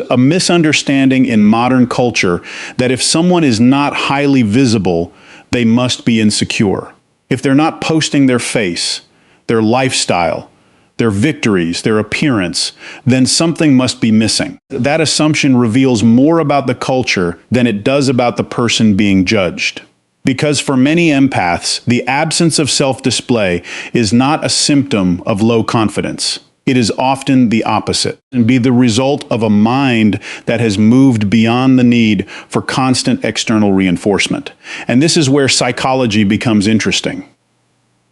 A misunderstanding in modern culture that if someone is not highly visible, they must be insecure. If they're not posting their face, their lifestyle, their victories, their appearance, then something must be missing. That assumption reveals more about the culture than it does about the person being judged. Because for many empaths, the absence of self-display is not a symptom of low confidence. It is often the opposite, and be the result of a mind that has moved beyond the need for constant external reinforcement. And this is where psychology becomes interesting.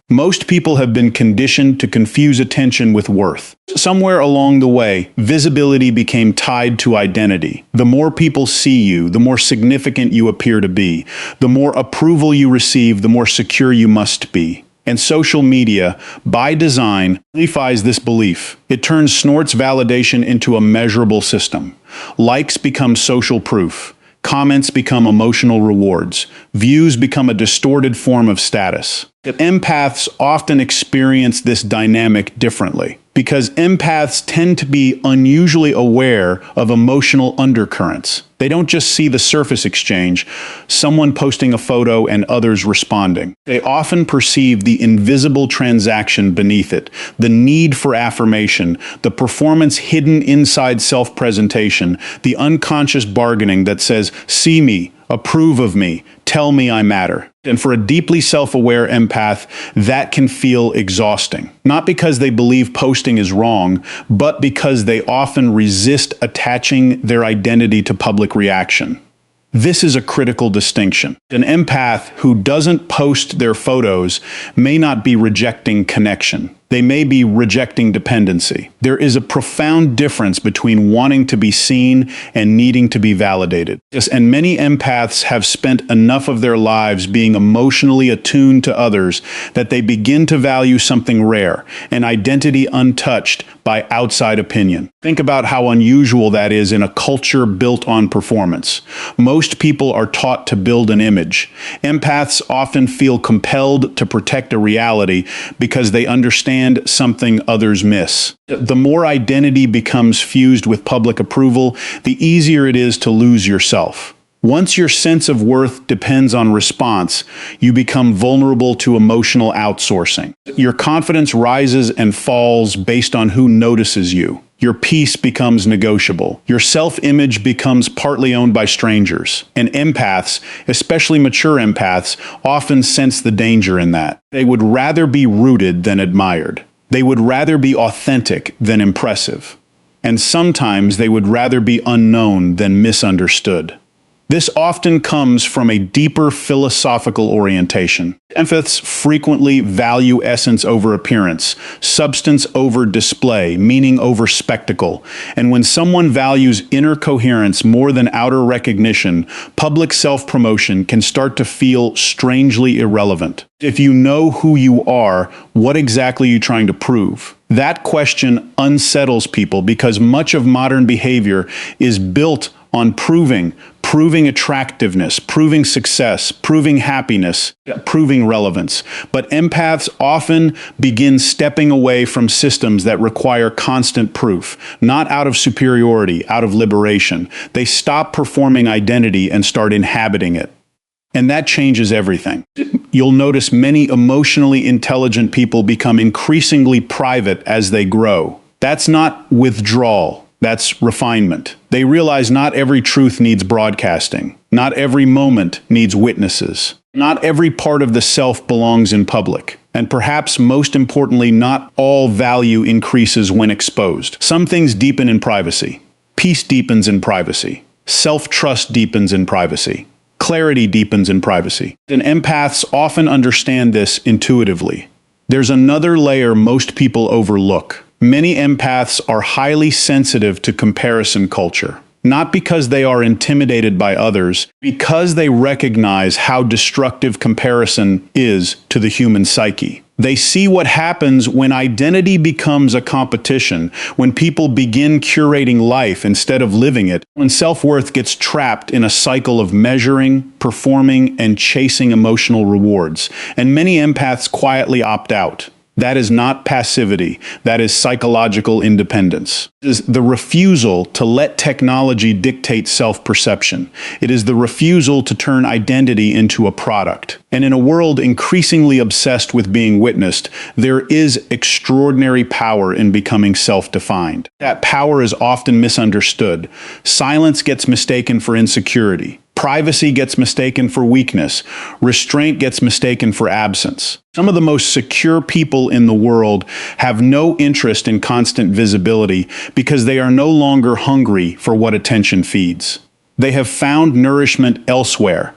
Most people have been conditioned to confuse attention with worth. Somewhere along the way, visibility became tied to identity. The more people see you, the more significant you appear to be. The more approval you receive, the more secure you must be. And social media, by design, amplifies this belief. It turns Snort's validation into a measurable system. Likes become social proof. Comments become emotional rewards. Views become a distorted form of status. Empaths often experience this dynamic differently, because empaths tend to be unusually aware of emotional undercurrents. They don't just see the surface exchange, someone posting a photo and others responding. They often perceive the invisible transaction beneath it, the need for affirmation, the performance hidden inside self-presentation, the unconscious bargaining that says, "See me, approve of me, tell me I matter." And for a deeply self-aware empath, that can feel exhausting. Not because they believe posting is wrong, but because they often resist attaching their identity to public reaction. This is a critical distinction. An empath who doesn't post their photos may not be rejecting connection. They may be rejecting dependency. There is a profound difference between wanting to be seen and needing to be validated. Yes, and many empaths have spent enough of their lives being emotionally attuned to others that they begin to value something rare, an identity untouched by outside opinion. Think about how unusual that is in a culture built on performance. Most people are taught to build an image. Empaths often feel compelled to protect a reality because they understand something others miss. The more identity becomes fused with public approval, the easier it is to lose yourself. Once your sense of worth depends on response, you become vulnerable to emotional outsourcing. Your confidence rises and falls based on who notices you. Your peace becomes negotiable. Your self-image becomes partly owned by strangers. And empaths, especially mature empaths, often sense the danger in that. They would rather be rooted than admired. They would rather be authentic than impressive. And sometimes they would rather be unknown than misunderstood. This often comes from a deeper philosophical orientation. Empaths frequently value essence over appearance, substance over display, meaning over spectacle. And when someone values inner coherence more than outer recognition, public self-promotion can start to feel strangely irrelevant. If you know who you are, what exactly are you trying to prove? That question unsettles people because much of modern behavior is built on proving attractiveness, proving success, proving happiness, proving relevance. But empaths often begin stepping away from systems that require constant proof, not out of superiority, out of liberation. They stop performing identity and start inhabiting it. And that changes everything. You'll notice many emotionally intelligent people become increasingly private as they grow. That's not withdrawal. That's refinement. They realize not every truth needs broadcasting. Not every moment needs witnesses. Not every part of the self belongs in public. And perhaps most importantly, not all value increases when exposed. Some things deepen in privacy. Peace deepens in privacy. Self-trust deepens in privacy. Clarity deepens in privacy. And empaths often understand this intuitively. There's another layer most people overlook. Many empaths are highly sensitive to comparison culture, not because they are intimidated by others, because they recognize how destructive comparison is to the human psyche. They see what happens when identity becomes a competition, when people begin curating life instead of living it, when self-worth gets trapped in a cycle of measuring, performing, and chasing emotional rewards. And many empaths quietly opt out. That is not passivity. That is psychological independence. It is the refusal to let technology dictate self-perception. It is the refusal to turn identity into a product. And in a world increasingly obsessed with being witnessed, there is extraordinary power in becoming self-defined. That power is often misunderstood. Silence gets mistaken for insecurity. Privacy gets mistaken for weakness. Restraint gets mistaken for absence. Some of the most secure people in the world have no interest in constant visibility because they are no longer hungry for what attention feeds. They have found nourishment elsewhere,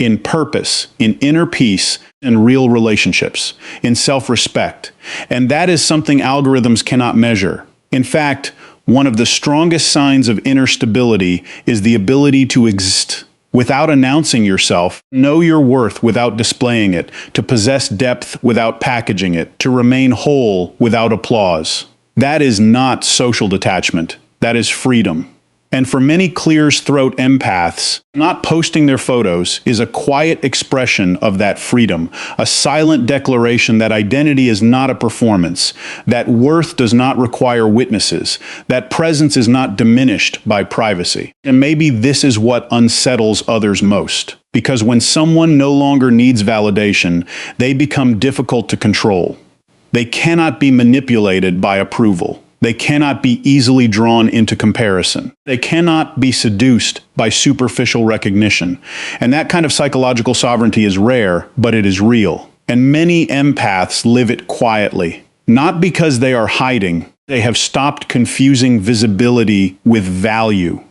in purpose, in inner peace, in real relationships, in self-respect. And that is something algorithms cannot measure. In fact, one of the strongest signs of inner stability is the ability to exist without announcing yourself, know your worth without displaying it, to possess depth without packaging it, to remain whole without applause. That is not social detachment. That is freedom. And for many clear-throat empaths, not posting their photos is a quiet expression of that freedom, a silent declaration that identity is not a performance, that worth does not require witnesses, that presence is not diminished by privacy. And maybe this is what unsettles others most. Because when someone no longer needs validation, they become difficult to control. They cannot be manipulated by approval. They cannot be easily drawn into comparison. They cannot be seduced by superficial recognition. And that kind of psychological sovereignty is rare, but it is real. And many empaths live it quietly. Not because they are hiding. They have stopped confusing visibility with value.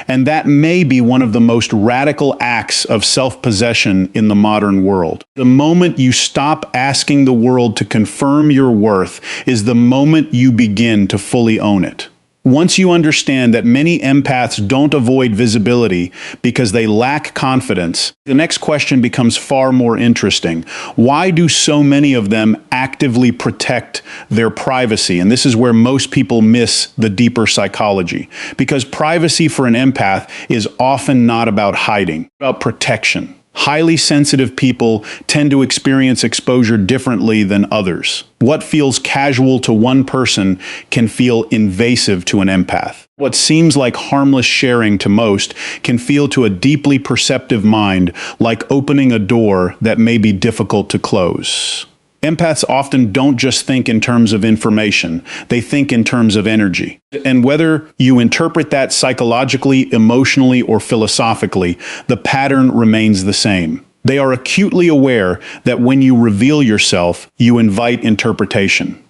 And that may be one of the most radical acts of self-possession in the modern world. The moment you stop asking the world to confirm your worth is the moment you begin to fully own it. Once you understand that many empaths don't avoid visibility because they lack confidence, the next question becomes far more interesting. Why do so many of them actively protect their privacy? And this is where most people miss the deeper psychology. Because privacy for an empath is often not about hiding, it's about protection. Highly sensitive people tend to experience exposure differently than others. What feels casual to one person can feel invasive to an empath. What seems like harmless sharing to most can feel to a deeply perceptive mind like opening a door that may be difficult to close. Empaths often don't just think in terms of information, they think in terms of energy. And whether you interpret that psychologically, emotionally, or philosophically, the pattern remains the same. They are acutely aware that when you reveal yourself, you invite interpretation.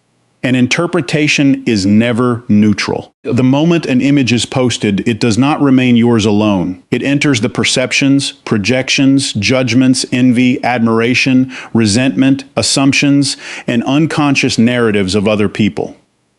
And interpretation is never neutral. The moment an image is posted, it does not remain yours alone. It enters the perceptions, projections, judgments, envy, admiration, resentment, assumptions, and unconscious narratives of other people.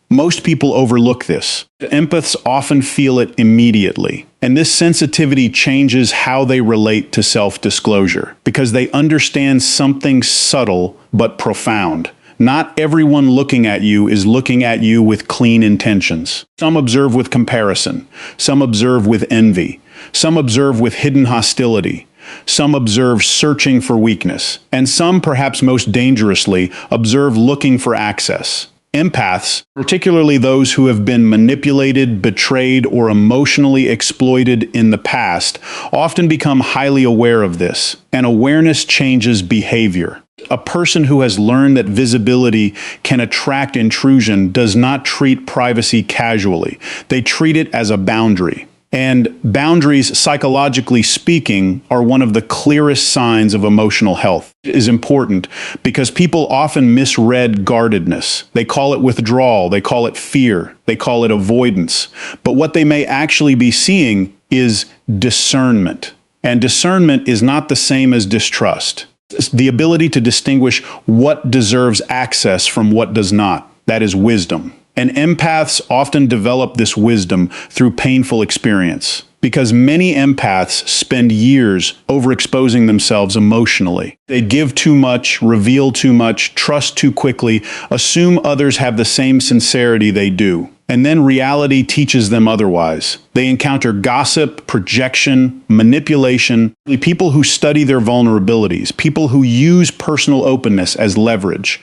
Most people overlook this. Empaths often feel it immediately. And this sensitivity changes how they relate to self-disclosure, because they understand something subtle but profound. Not everyone looking at you is looking at you with clean intentions. Some observe with comparison. Some observe with envy. Some observe with hidden hostility. Some observe searching for weakness. And some, perhaps most dangerously, observe looking for access. Empaths, particularly those who have been manipulated, betrayed, or emotionally exploited in the past, often become highly aware of this, and awareness changes behavior. A person who has learned that visibility can attract intrusion does not treat privacy casually. They treat it as a boundary. And boundaries, psychologically speaking, are one of the clearest signs of emotional health. It is important because people often misread guardedness. They call it withdrawal, they call it fear, they call it avoidance. But what they may actually be seeing is discernment. And discernment is not the same as distrust. It's the ability to distinguish what deserves access from what does not. That is wisdom. And empaths often develop this wisdom through painful experience, because many empaths spend years overexposing themselves emotionally. They give too much, reveal too much, trust too quickly, assume others have the same sincerity they do. And then reality teaches them otherwise. They encounter gossip, projection, manipulation, people who study their vulnerabilities, people who use personal openness as leverage.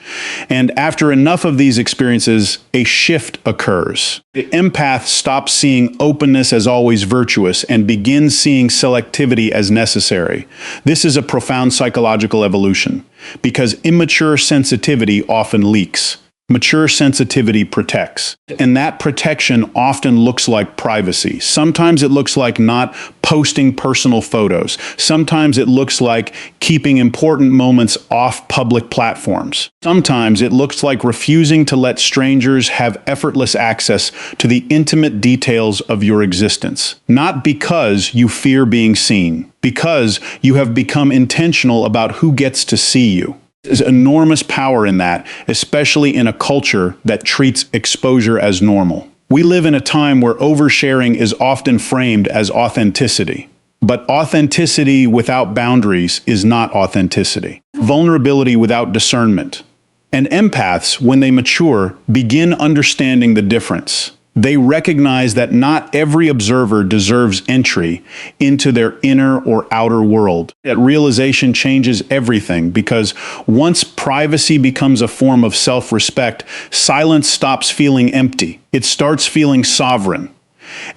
And after enough of these experiences, a shift occurs. The empath stops seeing openness as always virtuous and begins seeing selectivity as necessary. This is a profound psychological evolution, because immature sensitivity often leaks. Mature sensitivity protects, and that protection often looks like privacy. Sometimes it looks like not posting personal photos. Sometimes it looks like keeping important moments off public platforms. Sometimes it looks like refusing to let strangers have effortless access to the intimate details of your existence. Not because you fear being seen, because you have become intentional about who gets to see you. There's enormous power in that, especially in a culture that treats exposure as normal. We live in a time where oversharing is often framed as authenticity. But authenticity without boundaries is not authenticity. Vulnerability without discernment. And empaths, when they mature, begin understanding the difference. They recognize that not every observer deserves entry into their inner or outer world. That realization changes everything, because once privacy becomes a form of self-respect, silence stops feeling empty. It starts feeling sovereign.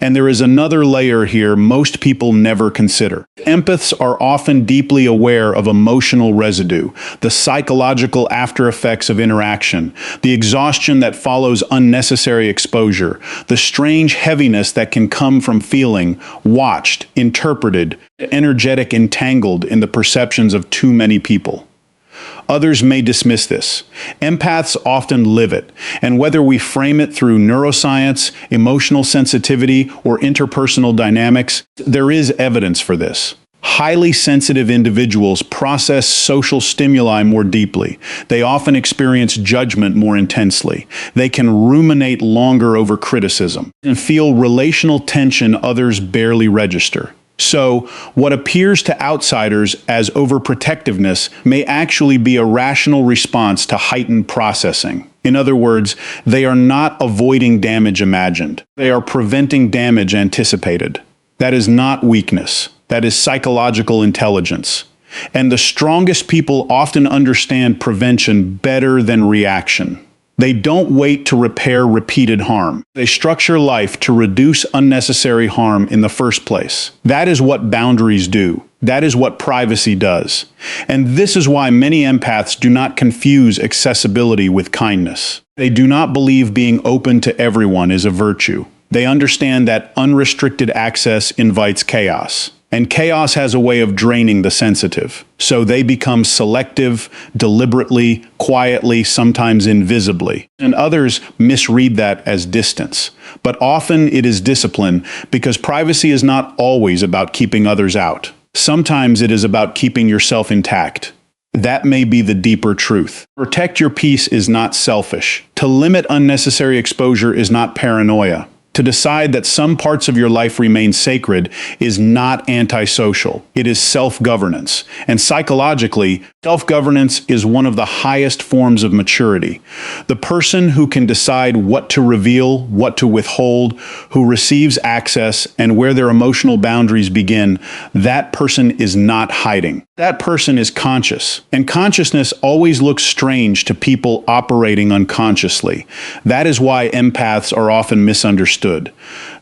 And there is another layer here most people never consider. Empaths are often deeply aware of emotional residue, the psychological after effects of interaction, the exhaustion that follows unnecessary exposure, the strange heaviness that can come from feeling watched, interpreted, energetic, entangled in the perceptions of too many people. Others may dismiss this. Empaths often live it, and whether we frame it through neuroscience, emotional sensitivity, or interpersonal dynamics, there is evidence for this. Highly sensitive individuals process social stimuli more deeply. They often experience judgment more intensely. They can ruminate longer over criticism and feel relational tension others barely register. So, what appears to outsiders as overprotectiveness may actually be a rational response to heightened processing. In other words, they are not avoiding damage imagined. They are preventing damage anticipated. That is not weakness. That is psychological intelligence. And the strongest people often understand prevention better than reaction. They don't wait to repair repeated harm. They structure life to reduce unnecessary harm in the first place. That is what boundaries do. That is what privacy does. And this is why many empaths do not confuse accessibility with kindness. They do not believe being open to everyone is a virtue. They understand that unrestricted access invites chaos. And chaos has a way of draining the sensitive. So they become selective, deliberately, quietly, sometimes invisibly. And others misread that as distance. But often it is discipline, because privacy is not always about keeping others out. Sometimes it is about keeping yourself intact. That may be the deeper truth. Protect your peace is not selfish. To limit unnecessary exposure is not paranoia. To decide that some parts of your life remain sacred is not antisocial. It is self-governance. And psychologically, self-governance is one of the highest forms of maturity. The person who can decide what to reveal, what to withhold, who receives access, and where their emotional boundaries begin, that person is not hiding. That person is conscious. And consciousness always looks strange to people operating unconsciously. That is why empaths are often misunderstood.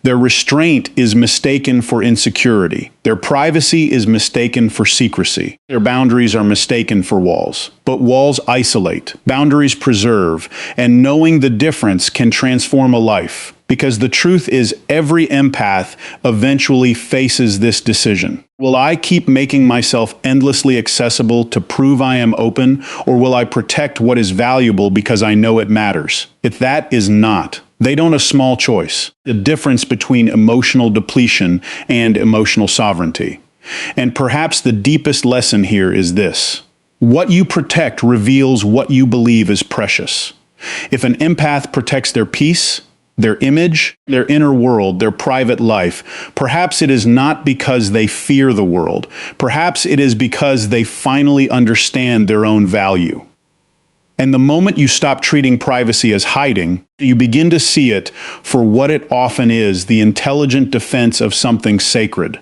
Their restraint is mistaken for insecurity. Their privacy is mistaken for secrecy. Their boundaries are mistaken for walls. But walls isolate, boundaries preserve, and knowing the difference can transform a life. Because the truth is, every empath eventually faces this decision. Will I keep making myself endlessly accessible to prove I am open, or will I protect what is valuable because I know it matters? If that is not, they don't a small choice. The difference between emotional depletion and emotional sovereignty. And perhaps the deepest lesson here is this. What you protect reveals what you believe is precious. If an empath protects their peace, their image, their inner world, their private life, perhaps it is not because they fear the world. Perhaps it is because they finally understand their own value. And the moment you stop treating privacy as hiding, you begin to see it for what it often is, the intelligent defense of something sacred.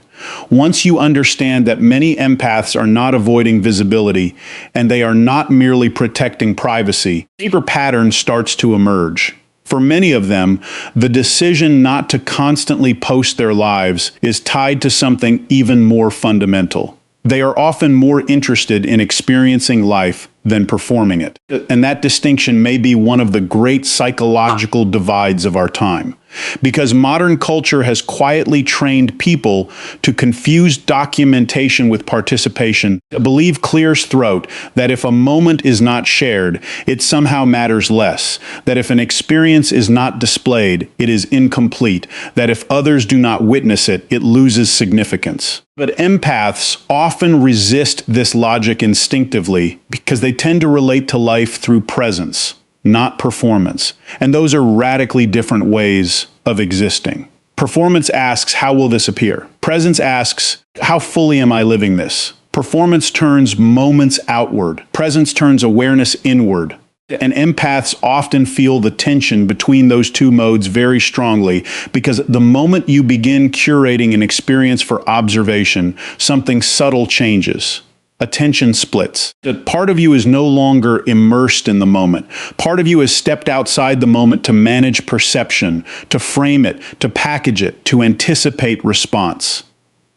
Once you understand that many empaths are not avoiding visibility and they are not merely protecting privacy, a deeper pattern starts to emerge. For many of them, the decision not to constantly post their lives is tied to something even more fundamental. They are often more interested in experiencing life than performing it. And that distinction may be one of the great psychological divides of our time. Because modern culture has quietly trained people to confuse documentation with participation, to believe clear as throat that if a moment is not shared, it somehow matters less, that if an experience is not displayed, it is incomplete, that if others do not witness it, it loses significance. But empaths often resist this logic instinctively because they tend to relate to life through presence, not performance. And those are radically different ways of existing. Performance asks, how will this appear? Presence asks, how fully am I living this? Performance turns moments outward. Presence turns awareness inward. And empaths often feel the tension between those two modes very strongly because the moment you begin curating an experience for observation, something subtle changes. Attention splits. That part of you is no longer immersed in the moment. Part of you has stepped outside the moment to manage perception, to frame it, to package it, to anticipate response.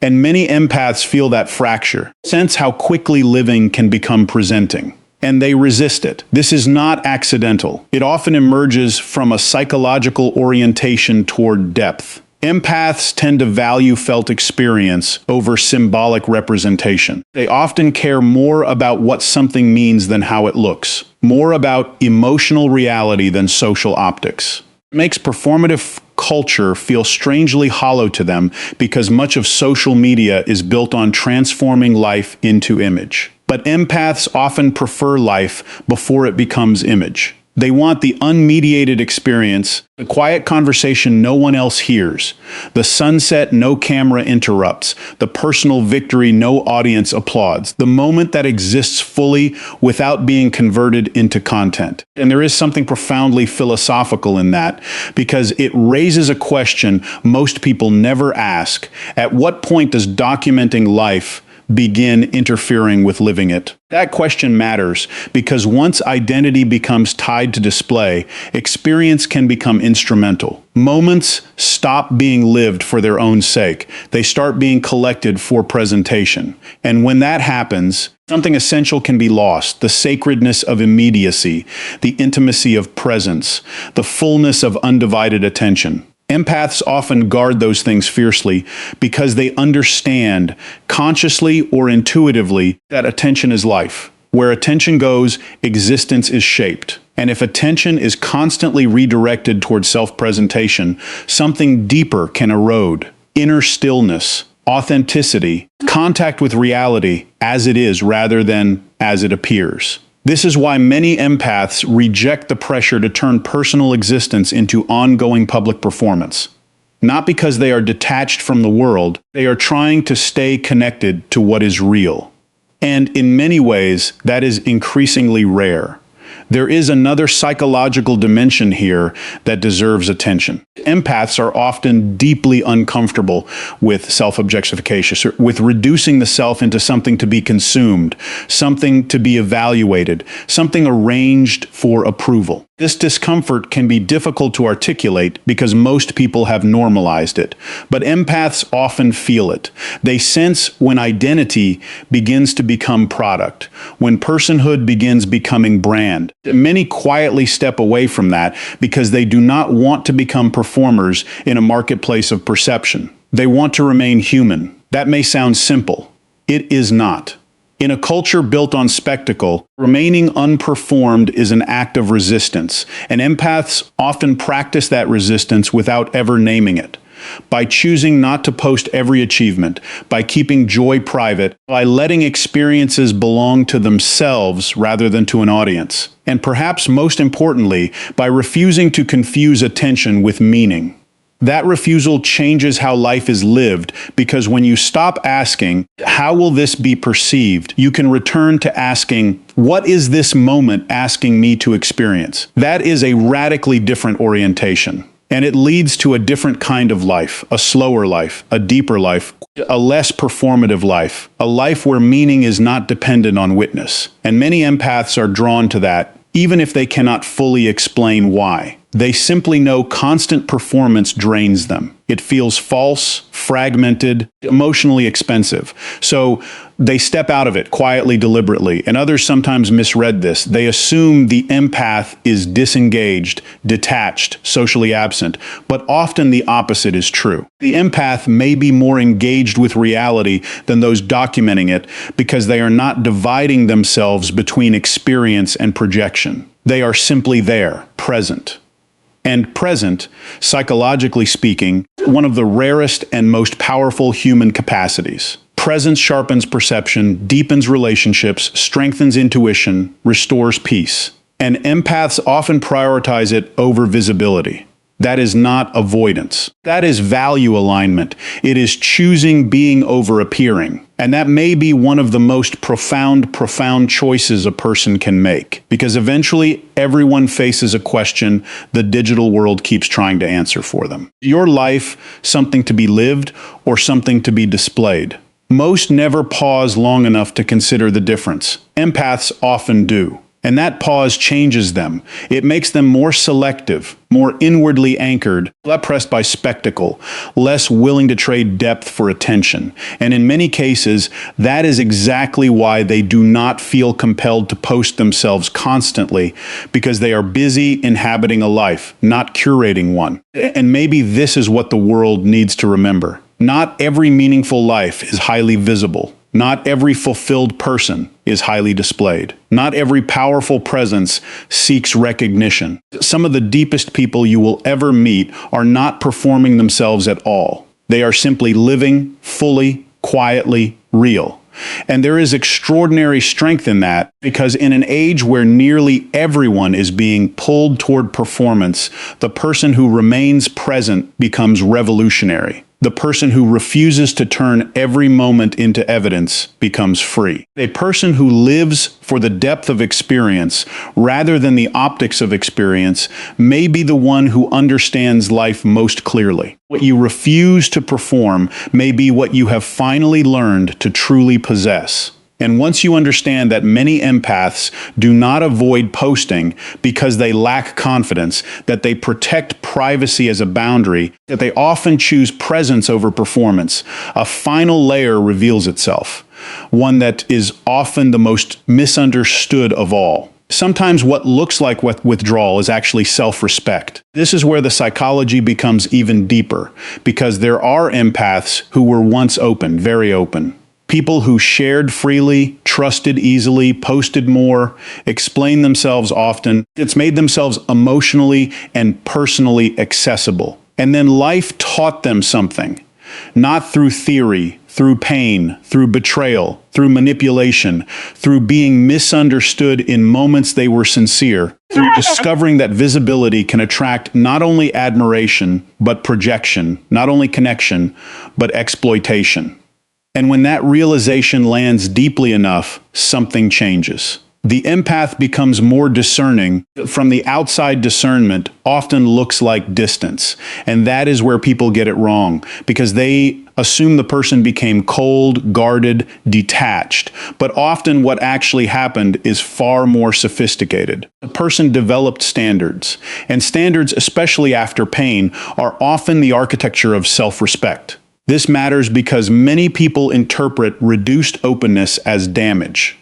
And many empaths feel that fracture, sense how quickly living can become presenting. And they resist it. This is not accidental. It often emerges from a psychological orientation toward depth. Empaths tend to value felt experience over symbolic representation. They often care more about what something means than how it looks, more about emotional reality than social optics. It makes performative culture feel strangely hollow to them because much of social media is built on transforming life into image. But empaths often prefer life before it becomes image. They want the unmediated experience, the quiet conversation no one else hears, the sunset no camera interrupts, the personal victory no audience applauds, the moment that exists fully without being converted into content. And there is something profoundly philosophical in that, because it raises a question most people never ask. At what point does documenting life begin interfering with living it? That question matters because once identity becomes tied to display, experience can become instrumental. Moments stop being lived for their own sake. They start being collected for presentation. And when that happens, something essential can be lost: the sacredness of immediacy, the intimacy of presence, the fullness of undivided attention. Empaths often guard those things fiercely because they understand, consciously or intuitively, that attention is life. Where attention goes, existence is shaped. And if attention is constantly redirected towards self-presentation, something deeper can erode: inner stillness, authenticity, contact with reality as it is rather than as it appears. This is why many empaths reject the pressure to turn personal existence into ongoing public performance. Not because they are detached from the world, they are trying to stay connected to what is real. And in many ways, that is increasingly rare. There is another psychological dimension here that deserves attention. Empaths are often deeply uncomfortable with self-objectification, with reducing the self into something to be consumed, something to be evaluated, something arranged for approval. This discomfort can be difficult to articulate because most people have normalized it, but empaths often feel it. They sense when identity begins to become product, when personhood begins becoming brand. Many quietly step away from that because they do not want to become performers in a marketplace of perception. They want to remain human. That may sound simple. It is not. In a culture built on spectacle, remaining unperformed is an act of resistance, and empaths often practice that resistance without ever naming it. By choosing not to post every achievement, by keeping joy private, by letting experiences belong to themselves rather than to an audience. And perhaps most importantly, by refusing to confuse attention with meaning. That refusal changes how life is lived, because when you stop asking, how will this be perceived, you can return to asking, what is this moment asking me to experience? That is a radically different orientation. And it leads to a different kind of life, a slower life, a deeper life, a less performative life, a life where meaning is not dependent on witness. And many empaths are drawn to that, even if they cannot fully explain why. They simply know constant performance drains them. It feels false, fragmented, emotionally expensive. So they step out of it quietly, deliberately. And others sometimes misread this. They assume the empath is disengaged, detached, socially absent. But often the opposite is true. The empath may be more engaged with reality than those documenting it, because they are not dividing themselves between experience and projection. They are simply there, present. And present, psychologically speaking, one of the rarest and most powerful human capacities. Presence sharpens perception, deepens relationships, strengthens intuition, restores peace. And empaths often prioritize it over visibility. That is not avoidance. That is value alignment. It is choosing being over appearing. And that may be one of the most profound choices a person can make. Because eventually, everyone faces a question the digital world keeps trying to answer for them. Your life something to be lived or something to be displayed? Most never pause long enough to consider the difference. Empaths often do. And that pause changes them. It makes them more selective, more inwardly anchored, less pressed by spectacle, less willing to trade depth for attention. And in many cases, that is exactly why they do not feel compelled to post themselves constantly, because they are busy inhabiting a life, not curating one. And maybe this is what the world needs to remember. Not every meaningful life is highly visible. Not every fulfilled person is highly displayed. Not every powerful presence seeks recognition. Some of the deepest people you will ever meet are not performing themselves at all. They are simply living fully, quietly, real. And there is extraordinary strength in that, because in an age where nearly everyone is being pulled toward performance, the person who remains present becomes revolutionary. The person who refuses to turn every moment into evidence becomes free. A person who lives for the depth of experience rather than the optics of experience may be the one who understands life most clearly. What you refuse to perform may be what you have finally learned to truly possess. And once you understand that many empaths do not avoid posting because they lack confidence, that they protect privacy as a boundary, that they often choose presence over performance, a final layer reveals itself, one that is often the most misunderstood of all. Sometimes what looks like withdrawal is actually self-respect. This is where the psychology becomes even deeper, because there are empaths who were once open, very open. People who shared freely, trusted easily, posted more, explained themselves often. It's made themselves emotionally and personally accessible. And then life taught them something, not through theory, through pain, through betrayal, through manipulation, through being misunderstood in moments they were sincere, through discovering that visibility can attract not only admiration, but projection, not only connection, but exploitation. And when that realization lands deeply enough, something changes. The empath becomes more discerning. From the outside, discernment often looks like distance. And that is where people get it wrong, because they assume the person became cold, guarded, detached. But often what actually happened is far more sophisticated. The person developed standards. And standards, especially after pain, are often the architecture of self-respect. This matters because many people interpret reduced openness as damage.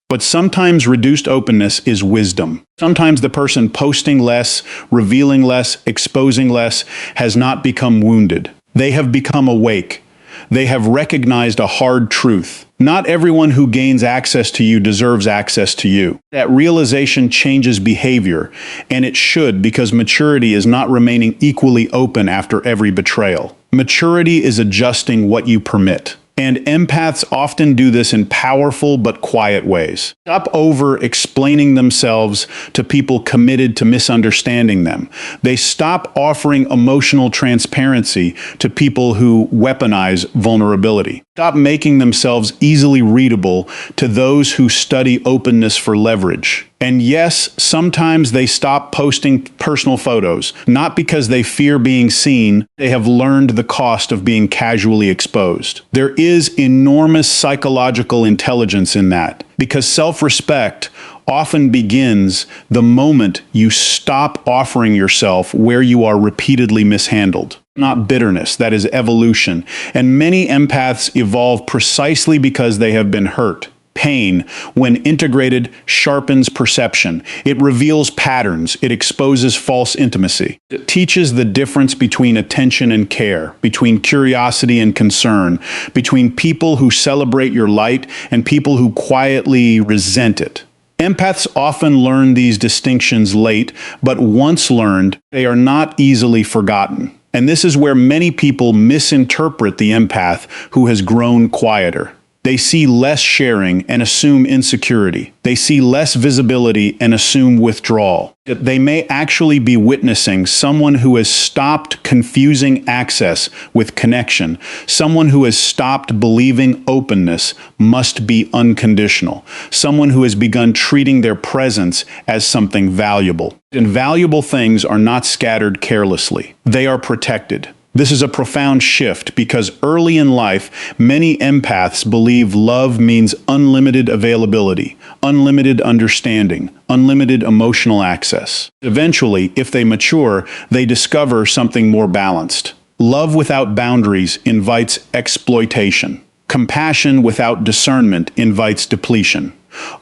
But sometimes reduced openness is wisdom. Sometimes the person posting less, revealing less, exposing less has not become wounded. They have become awake. They have recognized a hard truth. Not everyone who gains access to you deserves access to you. That realization changes behavior, and it should, because maturity is not remaining equally open after every betrayal. Maturity is adjusting what you permit. And empaths often do this in powerful but quiet ways. Stop over-explaining themselves to people committed to misunderstanding them. They stop offering emotional transparency to people who weaponize vulnerability. Stop making themselves easily readable to those who study openness for leverage. And yes, sometimes they stop posting personal photos, not because they fear being seen, they have learned the cost of being casually exposed. There is enormous psychological intelligence in that, because self-respect often begins the moment you stop offering yourself where you are repeatedly mishandled. Not bitterness, that is evolution. And many empaths evolve precisely because they have been hurt. Pain, when integrated, sharpens perception. It reveals patterns. It exposes false intimacy. It teaches the difference between attention and care, between curiosity and concern, between people who celebrate your light and people who quietly resent it. Empaths often learn these distinctions late, but once learned, they are not easily forgotten. And this is where many people misinterpret the empath who has grown quieter. They see less sharing and assume insecurity. They see less visibility and assume withdrawal. They may actually be witnessing someone who has stopped confusing access with connection, someone who has stopped believing openness must be unconditional, someone who has begun treating their presence as something valuable. And valuable things are not scattered carelessly. They are protected. This is a profound shift because early in life, many empaths believe love means unlimited availability, unlimited understanding, unlimited emotional access. Eventually, if they mature, they discover something more balanced. Love without boundaries invites exploitation. Compassion without discernment invites depletion.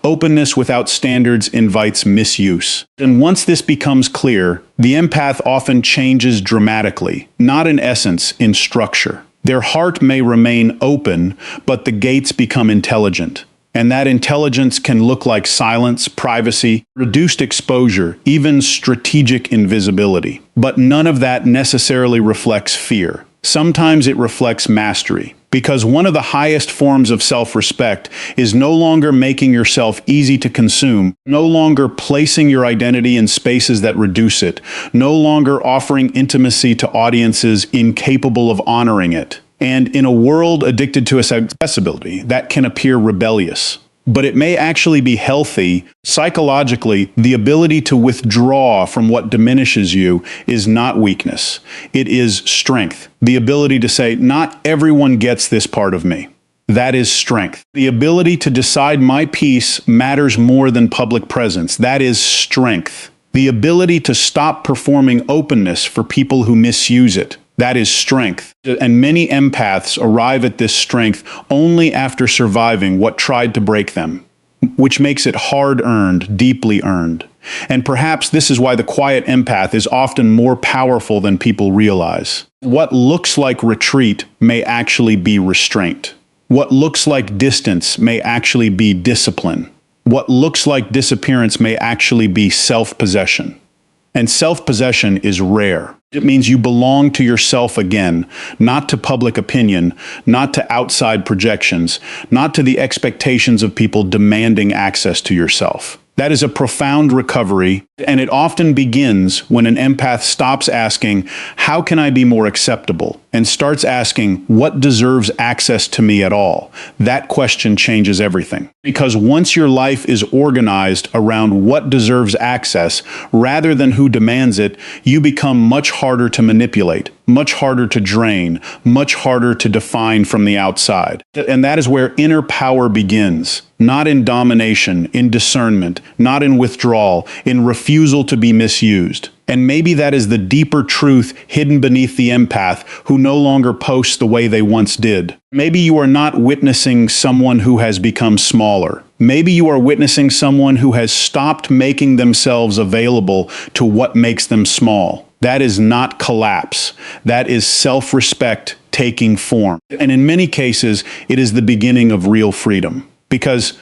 Openness without standards invites misuse. And once this becomes clear, the empath often changes dramatically, not in essence, in structure. Their heart may remain open, but the gates become intelligent. And that intelligence can look like silence, privacy, reduced exposure, even strategic invisibility. But none of that necessarily reflects fear. Sometimes it reflects mastery. Because one of the highest forms of self-respect is no longer making yourself easy to consume, no longer placing your identity in spaces that reduce it, no longer offering intimacy to audiences incapable of honoring it. And in a world addicted to accessibility, that can appear rebellious. But it may actually be healthy. Psychologically, the ability to withdraw from what diminishes you is not weakness. It is strength. The ability to say, not everyone gets this part of me. That is strength. The ability to decide my peace matters more than public presence. That is strength. The ability to stop performing openness for people who misuse it. That is strength. And many empaths arrive at this strength only after surviving what tried to break them, which makes it hard-earned, deeply earned. And perhaps this is why the quiet empath is often more powerful than people realize. What looks like retreat may actually be restraint. What looks like distance may actually be discipline. What looks like disappearance may actually be self-possession. And self-possession is rare. It means you belong to yourself again, not to public opinion, not to outside projections, not to the expectations of people demanding access to yourself. That is a profound recovery, and it often begins when an empath stops asking, how can I be more acceptable? And starts asking, what deserves access to me at all? That question changes everything. Because once your life is organized around what deserves access, rather than who demands it, you become much harder to manipulate, much harder to drain, much harder to define from the outside. And that is where inner power begins. Not in domination, in discernment, not in withdrawal, in refusal to be misused. And maybe that is the deeper truth hidden beneath the empath who no longer posts the way they once did. Maybe you are not witnessing someone who has become smaller. Maybe you are witnessing someone who has stopped making themselves available to what makes them small. That is not collapse. That is self-respect taking form. And in many cases, it is the beginning of real freedom. Because